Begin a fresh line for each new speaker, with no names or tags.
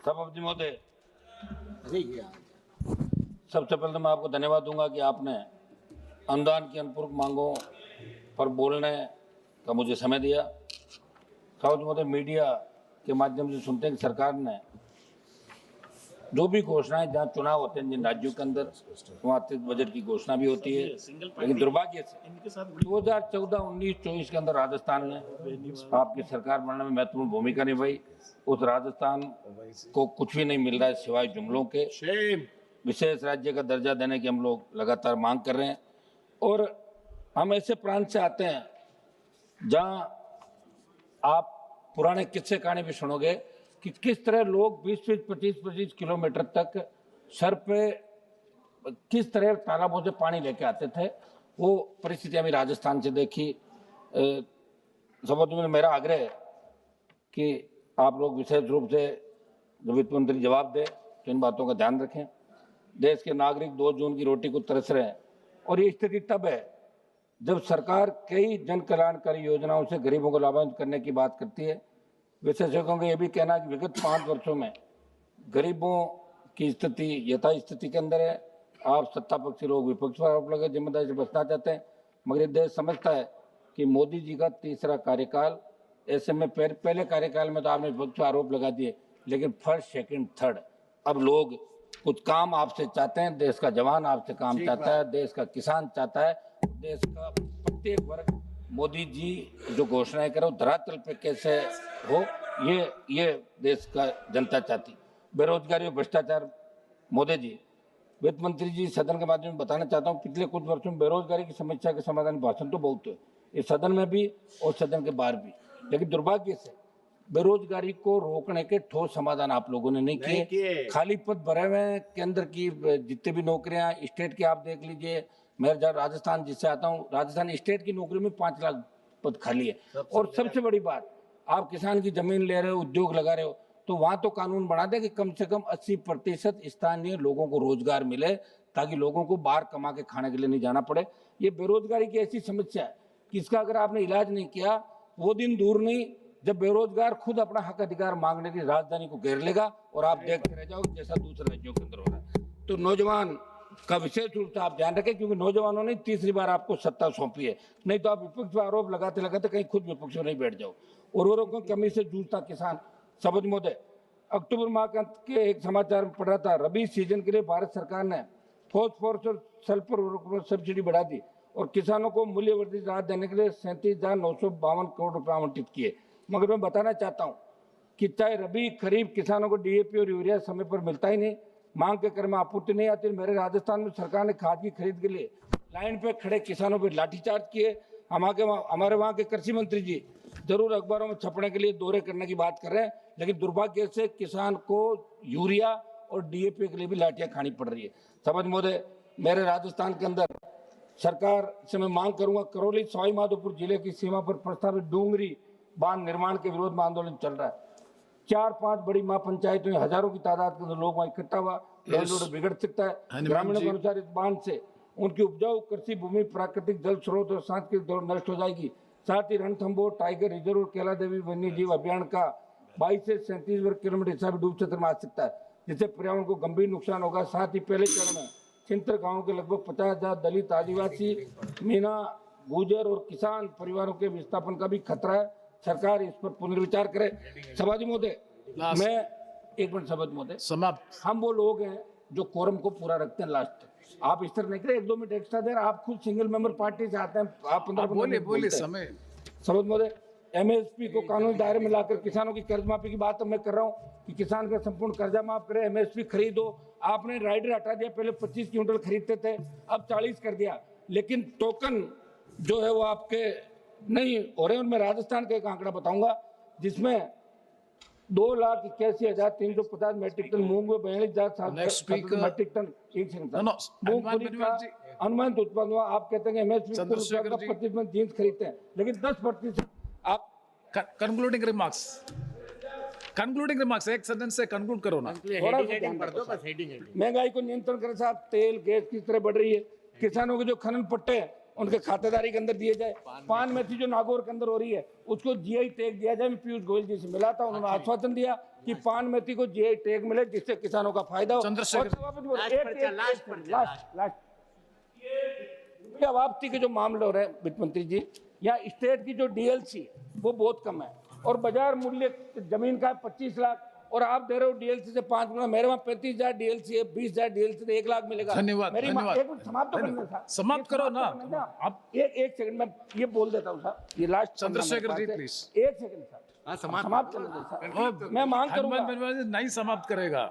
सभापति महोदय, सबसे पहले तो मैं आपको धन्यवाद दूंगा कि आपने अनुदान की अनुपूरक मांगों पर बोलने का मुझे समय दिया। सभापति महोदय, मीडिया के माध्यम से सुनते हैं कि सरकार ने जो भी घोषणाएं, जहाँ चुनाव होते हैं जिन राज्यों के अंदर, वहाँ अतिरिक्त बजट की घोषणा भी होती है, लेकिन दुर्भाग्य से 2014-19-24 के अंदर राजस्थान ने आपकी सरकार बनने में महत्वपूर्ण भूमिका निभाई। उस राजस्थान को कुछ भी नहीं मिल रहा है सिवाय जुमलों के। विशेष राज्य का दर्जा देने की हम लोग लगातार मांग कर रहे हैं और हम ऐसे प्रांत से आते हैं जहां आप पुराने किस्से कहानी भी सुनोगे कि किस तरह लोग 20-25 किलोमीटर तक सर पे किस तरह तालाबों से पानी लेके आते थे। वो परिस्थितियां भी राजस्थान से देखी। सभापति में मेरा आग्रह है कि आप लोग विशेष रूप से जो वित्त मंत्री जवाब दे तो इन बातों का ध्यान रखें। देश के नागरिक 2 जून की रोटी को तरस रहे हैं और ये स्थिति तब है जब सरकार कई जन कल्याणकारी योजनाओं से गरीबों को लाभान्वित करने की बात करती है। विशेषज्ञों का यह भी कहना है कि विगत 5 वर्षों में गरीबों की स्थिति यथास्थिति के अंदर है। आप सत्ता पक्षी लोग विपक्ष पर आरोप लगा जिम्मेदारी से बचना चाहते हैं, मगर ये देश समझता है कि मोदी जी का तीसरा कार्यकाल, ऐसे में पहले कार्यकाल में तो आपने विपक्ष पर आरोप लगा दिए, लेकिन फर्स्ट सेकंड थर्ड अब लोग कुछ काम आपसे चाहते हैं। देश का जवान आपसे काम चाहता है, देश का किसान चाहता है, देश का प्रत्येक वर्ग मोदी जी जो घोषणाएं करो धरातल पे कैसे हो, ये देश का जनता चाहती। बेरोजगारी और भ्रष्टाचार, मोदी जी, वित्त मंत्री जी, सदन के माध्यम से बताना चाहता हूँ, पिछले कुछ वर्षों में बेरोजगारी की समस्या के समाधान भाषण तो बहुत है इस सदन में भी और सदन के बाहर भी, लेकिन दुर्भाग्य से बेरोजगारी को रोकने के ठोस समाधान आप लोगों ने नहीं किए। खाली पद भरे हुए हैं, केंद्र की जितने भी नौकरियां, स्टेट की आप देख लीजिए। मैं जब राजस्थान जिससे आता हूँ, राजस्थान स्टेट की नौकरी में 5 लाख पद खाली है। और सबसे बड़ी बात, आप किसान की जमीन ले रहे हो, उद्योग लगा रहे हो, तो वहां तो कानून बना दे कि कम से कम 80% स्थानीय लोगों को रोजगार मिले, ताकि लोगों को बाहर कमा के खाने के लिए नहीं जाना पड़े। ये बेरोजगारी की ऐसी समस्या है कि इसका अगर आपने इलाज नहीं किया, वो दिन दूर नहीं जब बेरोजगार खुद अपना हक अधिकार मांगने की राजधानी को घेर लेगा और आप देखते रह जाओगे जैसा दूसरे राज्यों के अंदर हो रहा है। तो नौजवान का विशेष रूप से आप ध्यान रखें, क्योंकि नौजवानों ने तीसरी बार आपको सत्ता सौंपी है। नहीं तो आप विपक्ष पर आरोप लगाते लगाते कहीं खुद विपक्ष में नहीं बैठ जाओ। उर्वरकों की कमी से जूझता किसान, सभापति महोदय, अक्टूबर माह के अंत के एक समाचार में पढ़ रहा था, रबी सीजन के लिए भारत सरकार ने फॉस्फोरस और सल्फर उर्वरकों पर सब्सिडी बढ़ा दी और किसानों को मूल्यवर्धित राहत देने के लिए 37,952 करोड़ रुपए आवंटित किए। मगर मैं बताना चाहता हूं कि चाहे रबी खरीफ किसानों को डीएपी और यूरिया समय पर मिलता ही नहीं, मांग के क्रम में आपूर्ति नहीं आती। मेरे राजस्थान में सरकार ने खाद की खरीद के लिए लाइन पे खड़े किसानों पर लाठीचार्ज किए। हमारे वहाँ के कृषि मंत्री जी जरूर अखबारों में छपने के लिए दौरे करने की बात कर रहे हैं, लेकिन दुर्भाग्य से किसान को यूरिया और डीएपी के लिए भी लाठियां खानी पड़ रही है। सभापति महोदय, मेरे राजस्थान के अंदर सरकार से मैं मांग करूंगा, करौली सवाई माधोपुर जिले की सीमा पर प्रस्तावित डूंगरी बांध निर्माण के विरोध में आंदोलन चल रहा है। 4-5 बड़ी महापंचायतों में हजारों की तादाद के लोग वहां इकट्ठा हुआ, बिगड़ सकता है। ग्रामीणों के अनुसार इस बांध से उनकी उपजाऊ कृषि भूमि, प्राकृतिक जल स्रोत और सांस्कृतिक दौड़ नष्ट हो जाएगी। साथ ही रणथंभौर टाइगर रिजर्व और कैला देवी वन्य जीव अभियान का 22 से 37 वर्ग किलोमीटर हिस्सा भी डूब क्षेत्र में आ सकता है, जिससे पर्यावरण को गंभीर नुकसान होगा। साथ ही पहले चरण में छिंतर गाँव के लगभग 50,000 दलित, आदिवासी, मीना, गुर्जर और किसान परिवारों के विस्थापन का भी खतरा है। सरकार इस पर पुनर्विचार करे। सभापति महोदय, मैं एक मिनट, सभापति महोदय, समाप्त। हम वो लोग हैं जो कोरम को पूरा रखते हैं लास्ट तक। आप इस तरह नहीं करें, 1-2 मिनट एक्स्ट्रा देर, आप खुद सिंगल मेंबर पार्टी से आते हैं, आप 15 बोले समय। सभापति महोदय, एमएसपी को कानूनी दायरे में लाकर किसानों की कर्ज माफी की बात तो मैं कर रहा हूँ कि किसान का संपूर्ण कर्जा माफ करे, एमएसपी खरीदो। आपने राइडर हटा दिया, पहले 25 क्विंटल खरीदते थे, अब 40 कर दिया, लेकिन टोकन जो है वो आपके नहीं हो रहे। और मैं राजस्थान का एक आंकड़ा बताऊंगा जिसमें 2,81,350 मेट्रिक टन मूंग में 42,000 मेट्रिक टन मूंगफली का अनुमानित उत्पादन हुआ। आप कहते हैं कि एमएसपी 25% जीन्स खरीदते हैं, लेकिन 10% आप
कंक्लूडिंग रिमार्क्स एक सेंटेंस से कंक्लूड करो ना।
महंगाई को नियंत्रण करें साहब, तेल गैस किस तरह बढ़ रही है, किसानों के जो खनन पट्टे हैं उनके खातेदारी के अंदर दिए जाए। पान मेथी जो नागौर के अंदर हो रही है उसको जीआई टैग दिया जाए। मैं पीयूष गोयल जी से मिला था, उन्होंने आश्वासन दिया कि पान मेथी को जीआई टैग मिले जिससे किसानों का फायदा हो।
चंद्रशेखर
और सभापति बोलो, लास्ट रुपया वापसी के जो मामले हो रहे हैं वित्त मंत्री जी, यहाँ स्टेट की जो डीएलसी है वो बहुत कम है और बाजार मूल्य जमीन का 25 लाख और आप दे रहे हो डीएलसी से 5 गुना। मेरे वहाँ 35,000 डीएलसी है, 20,000 डीएलसी से 1 लाख मिलेगा।
धन्यवाद,
मेरी
धन्यवाद।
एक मिनट समाप्त तो करने था,
समाप्त करो ना।
आप एक सेकंड में ये बोल देता हूँ साहब, ये लास्ट
चंद्रशेखर जी, प्लीज।
एक सेकंड साहब समाप्त करने दो साहब, मैं मांग करूंगा।
हनुमान नहीं समाप्त करेगा।